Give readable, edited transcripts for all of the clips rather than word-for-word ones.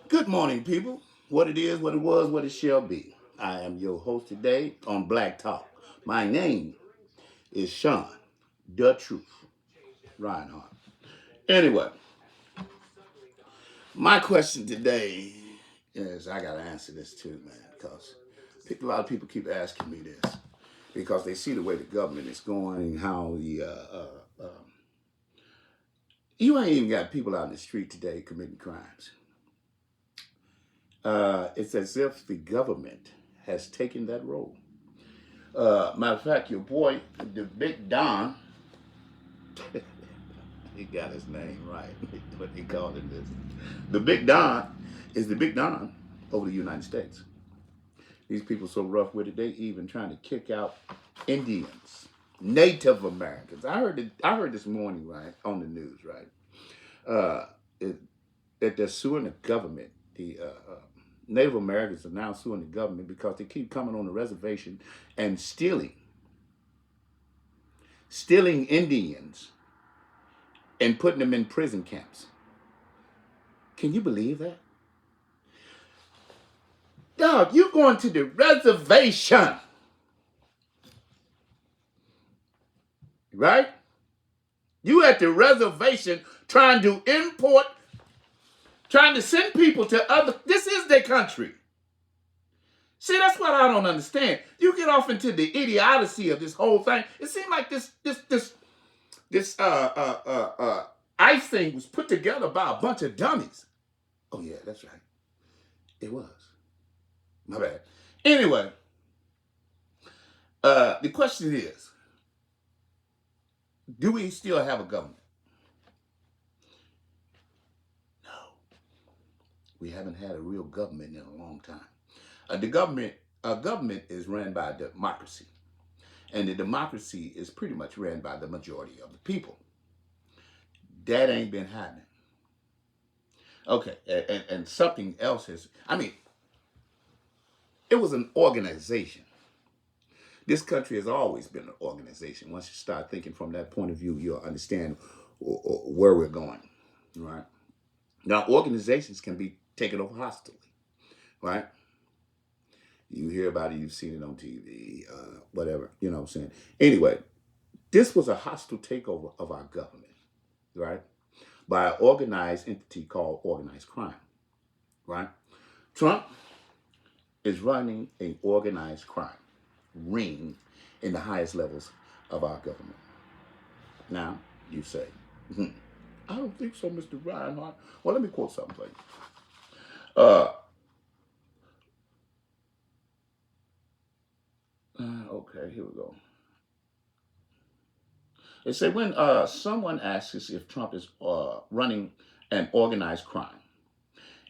Good morning, people. What it is, what it was, what it shall be. I am your host today on Black Talk. My name is Sean, the Truth, Reinhardt. Anyway, my question today is I got to answer this too, man, because a lot of people keep asking me this because they see the way the government is going, how you ain't even got people out in the street today committing crimes. It's as if the government has taken that role. Matter of fact, your boy, the Big Don, he got his name right. What they called him this. The Big Don is the Big Don over the United States. These people so rough with it, they even trying to kick out Indians, Native Americans. I heard this morning, right, on the news, right, uh, it, that they're suing the government. The Native Americans are now suing the government because they keep coming on the reservation and stealing Indians and putting them in prison camps. Can you believe that? Dog, you going to the reservation, right? You at the reservation trying to import, trying to send people to other. This is their country. See, that's what I don't understand. You get off into the idiocy of this whole thing. It seemed like this ice thing was put together by a bunch of dummies. Oh yeah, that's right. It was. My bad. Anyway, the question is, do we still have a government? No, we haven't had a real government in a long time. A government is ran by democracy, and the democracy is pretty much ran by the majority of the people. That ain't been happening. Okay, and something else is. I mean, it was an organization. This country has always been an organization. Once you start thinking from that point of view, you'll understand where we're going. Right now, organizations can be taken over hostilely. Right, you hear about it, you've seen it on TV, whatever. You know what I'm saying? Anyway, this was a hostile takeover of our government, right? By an organized entity called organized crime, right? Trump is running an organized crime ring in the highest levels of our government. Now, you say, I don't think so, Mr. Reinhardt. Well, let me quote something for you. Uh, okay, here we go. It said when someone asks if Trump is running an organized crime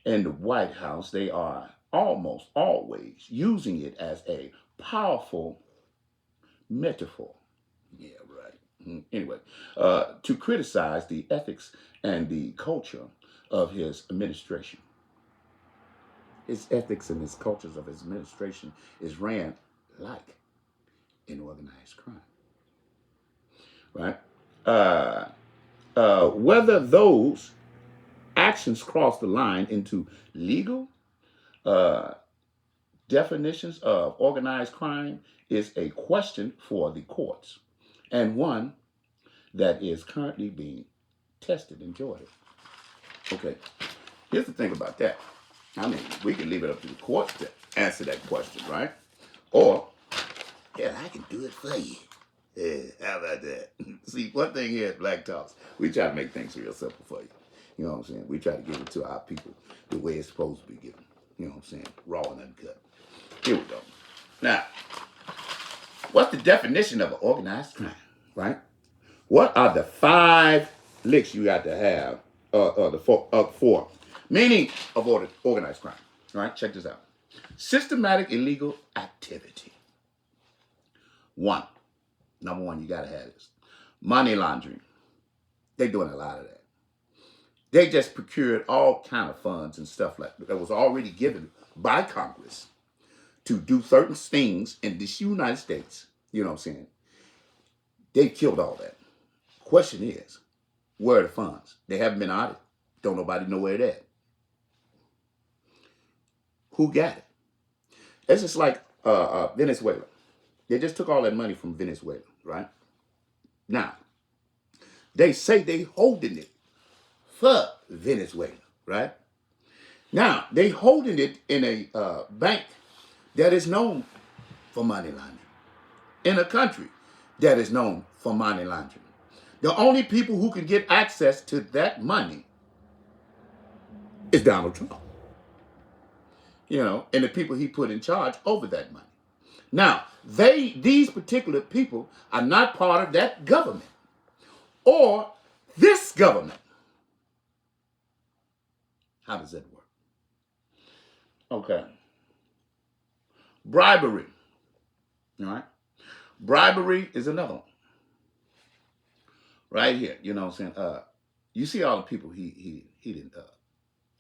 in the White House, they are almost always using it as a powerful metaphor. Yeah, right. Anyway, to criticize the ethics and the culture of his administration. His ethics and his cultures of his administration is ran like an organized crime, right? Uh, whether those actions cross the line into legal uh, definitions of organized crime is a question for the courts, and one that is currently being tested in Georgia. Okay, here's the thing about that. I mean, we can leave it up to the courts to answer that question, right? Or, hell, I can do it for you. Yeah, how about that? See, one thing here at Black Talks, we try to make things real simple for you. You know what I'm saying? We try to give it to our people the way it's supposed to be given. You know what I'm saying? Raw and uncut. Here we go. Now, what's the definition of an organized crime, right? What are the five licks you got to have, four meaning of organized crime, right? Check this out. Systematic illegal activity. One, number one, you got to have this. Money laundering. They're doing a lot of that. They just procured all kind of funds and stuff like that was already given by Congress to do certain things in this United States. You know what I'm saying? They killed all that. Question is, where are the funds? They haven't been audited. Don't nobody know where it at. who got it. It's just like Venezuela. They just took all that money from Venezuela, right? Now, they say they holding it for Venezuela, right? Now, they holding it in a bank that is known for money laundering, in a country that is known for money laundering. The only people who can get access to that money is Donald Trump, and the people he put in charge over that money. Now, these particular people are not part of that government or this government. How does that work? Okay. Bribery. All right. Bribery is another one. Right here. You know what I'm saying? You see all the people he didn't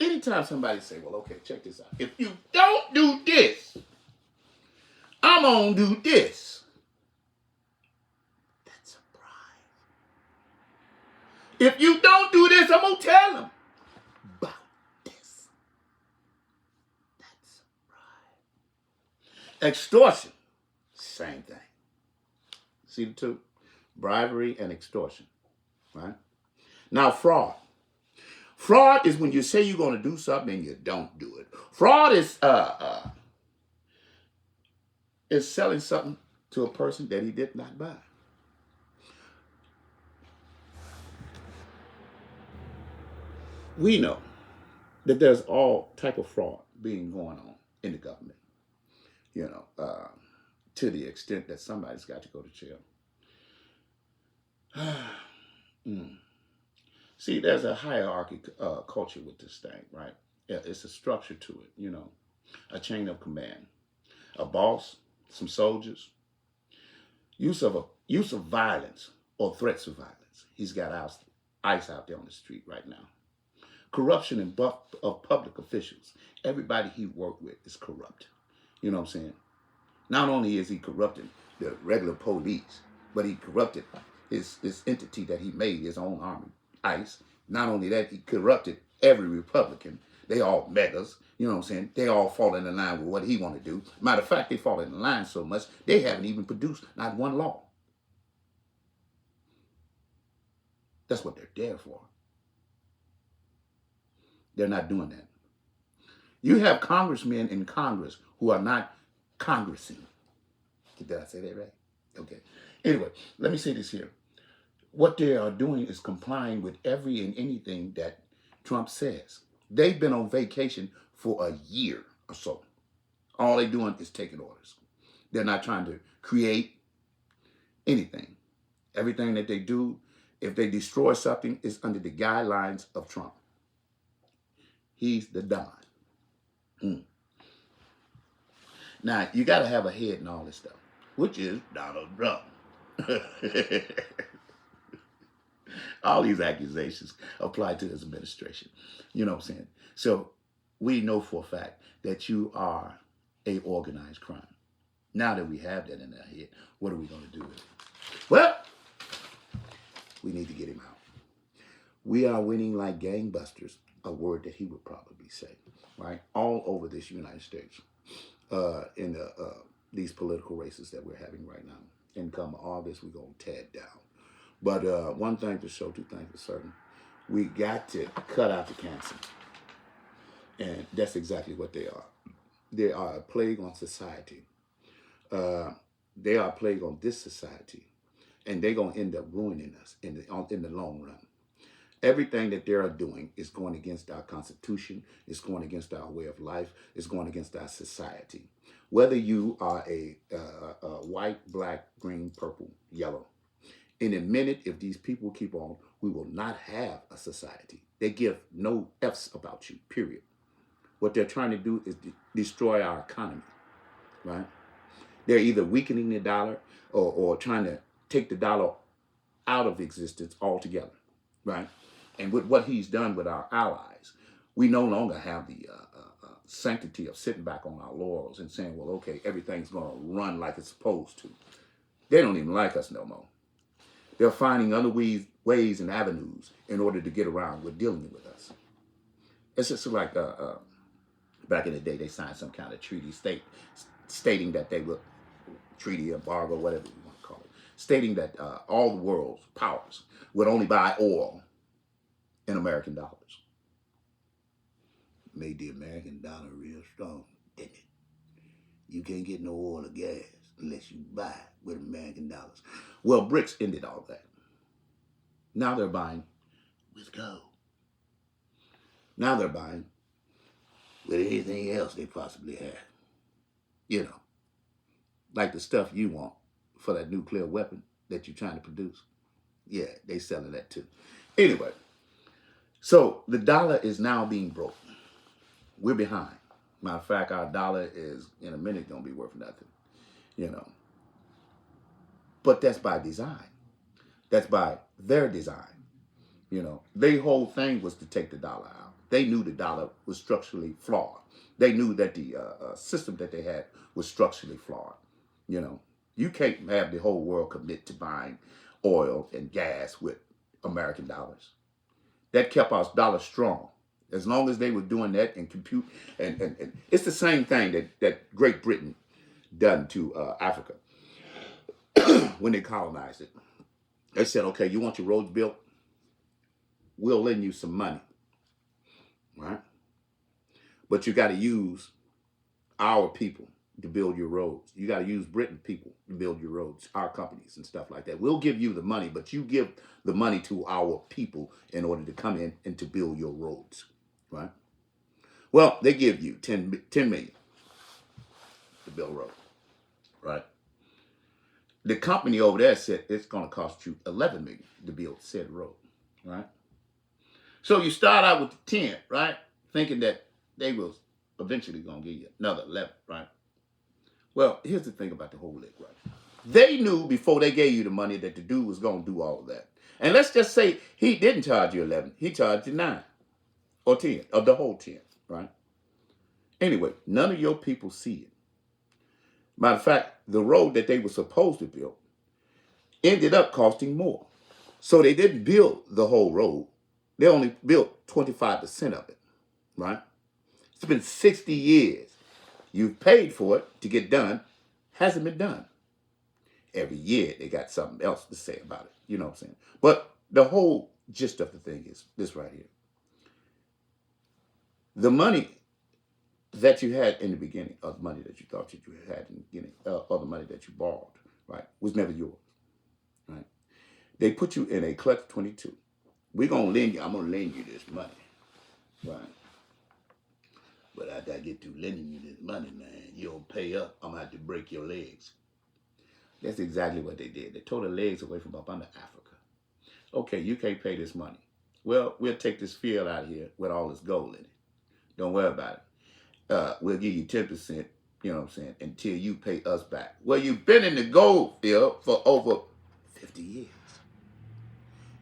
anytime somebody say, well, okay, check this out. If you don't do this, I'm gonna do this. That's a bribe. If you don't do this, I'm gonna tell them about this. That's a bribe. Extortion. Same thing. See the two? Bribery and extortion. Right? Now, fraud. Fraud is when you say you're going to do something and you don't do it. Fraud is selling something to a person that he did not buy. We know that there's all type of fraud being going on in the government. To the extent that somebody's got to go to jail. Mm. See, there's a hierarchy culture with this thing, right? Yeah, it's a structure to it, a chain of command, a boss, some soldiers, use of violence or threats of violence. He's got ICE out there on the street right now. Corruption of public officials. Everybody he worked with is corrupt. You know what I'm saying? Not only is he corrupting the regular police, but he corrupted this entity that he made, his own army, ICE. Not only that, he corrupted every Republican. They all megas, you know what I'm saying? They all fall in line with what he want to do. Matter of fact, they fall in line so much, they haven't even produced not one law. That's what they're there for. They're not doing that. You have congressmen in Congress who are not congressing. Did I say that right? Okay. Anyway, let me say this here. What they are doing is complying with every and anything that Trump says. They've been on vacation for a year or so. All they're doing is taking orders. They're not trying to create anything. Everything that they do, if they destroy something, is under the guidelines of Trump. He's the Don. Mm. Now, you got to have a head in all this stuff, which is Donald Trump. All these accusations apply to his administration. You know what I'm saying? So we know for a fact that you are a organized crime. Now that we have that in our head, what are we going to do with it? Well, we need to get him out. We are winning like gangbusters, a word that he would probably say, right? All over this United States in these political races that we're having right now. And come August, we're going to tear it down. But one thing for sure, two things for certain. We got to cut out the cancer. And that's exactly what they are. They are a plague on society. They are a plague on this society. And they're going to end up ruining us in the long run. Everything that they are doing is going against our Constitution. It's going against our way of life. It's going against our society. Whether you are a white, black, green, purple, yellow, in a minute, if these people keep on, we will not have a society. They give no F's about you, period. What they're trying to do is destroy our economy, right? They're either weakening the dollar or trying to take the dollar out of existence altogether, right? And with what he's done with our allies, we no longer have the sanctity of sitting back on our laurels and saying, well, okay, everything's going to run like it's supposed to. They don't even like us no more. They're finding other ways and avenues in order to get around with dealing with us. It's just like Back in the day, they signed some kind of treaty stating that they would, treaty embargo, whatever you want to call it, stating that all the world's powers would only buy oil in American dollars. Made the American dollar real strong, didn't it? You can't get no oil or gas unless you buy with American dollars. Well, BRICS ended all that. Now they're buying with gold. Now they're buying with anything else they possibly have. You know, like the stuff you want for that nuclear weapon that you're trying to produce. Yeah, they selling that too. Anyway, so the dollar is now being broken. We're behind. Matter of fact, our dollar is in a minute gonna be worth nothing. You know, but that's by design. That's by their design. You know, their whole thing was to take the dollar out. They knew the dollar was structurally flawed. They knew that the system that they had was structurally flawed. You know, you can't have the whole world commit to buying oil and gas with American dollars. That kept our dollar strong. As long as they were doing that and compute, and it's the same thing that Great Britain done to Africa when they colonized it. They said, okay, you want your roads built? We'll lend you some money, right? But you got to use our people to build your roads. You got to use Britain people to build your roads, our companies and stuff like that. We'll give you the money, but you give the money to our people in order to come in and to build your roads, right? Well, they give you 10 million to build a road, right? The company over there said it's going to cost you 11 million to build said road, right? So you start out with the 10, right? Thinking that they was eventually going to give you another 11, right? Well, here's the thing about the whole lick, right? They knew before they gave you the money that the dude was going to do all of that. And let's just say he didn't charge you 11. He charged you 9 or 10 of the whole 10, right? Anyway, none of your people see it. Matter of fact, the road that they were supposed to build ended up costing more. So they didn't build the whole road. They only built 25% of it, right? It's been 60 years. You've paid for it to get done. Hasn't been done. Every year they got something else to say about it. You know what I'm saying? But the whole gist of the thing is this right here. The money that you had in the beginning, or the money that you thought that you had in the beginning, or the money that you borrowed, right, was never yours, right? They put you in a clutch 22. I'm going to lend you this money, right? But after I get to lending you this money, man, you don't pay up, I'm going to have to break your legs. That's exactly what they did. They tore the legs away from up under Africa. Okay, you can't pay this money. Well, we'll take this field out of here with all this gold in it. Don't worry about it. We'll give you 10%, you know what I'm saying, until you pay us back. Well, you've been in the gold field for over 50 years.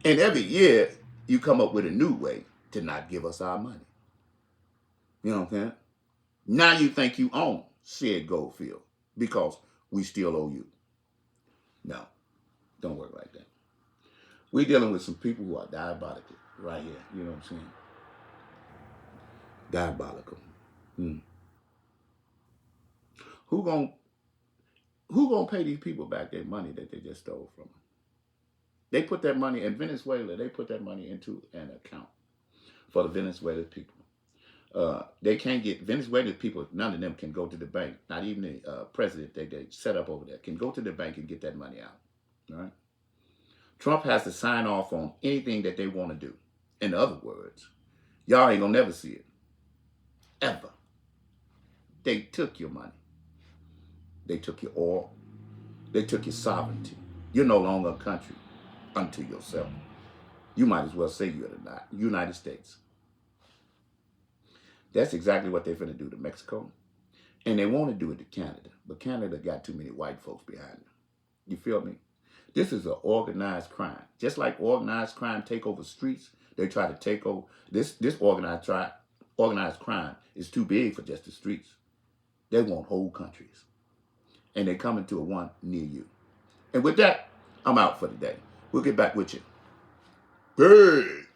And every year, you come up with a new way to not give us our money. You know what I'm saying? Now you think you own said gold field because we still owe you. No, don't work like that. We're dealing with some people who are diabolical right here. You know what I'm saying? Diabolical. Who gonna pay these people back their money that they just stole from them? They put that money in Venezuela. They put that money into an account for the Venezuelan people. They can't get Venezuelan people. None of them can go to the bank. Not even the president they set up over there can go to the bank and get that money out. All right. Trump has to sign off on anything that they want to do. In other words, y'all ain't gonna never see it. Ever. They took your money. They took your oil. They took your sovereignty. You're no longer a country unto yourself. You might as well say you're the United States. That's exactly what they're going to do to Mexico. And they want to do it to Canada. But Canada got too many white folks behind them. You feel me? This is an organized crime. Just like organized crime take over streets, they try to take over. This organized crime is too big for just the streets. They want whole countries. And they're coming to a one near you. And with that, I'm out for the day. We'll get back with you. Peace.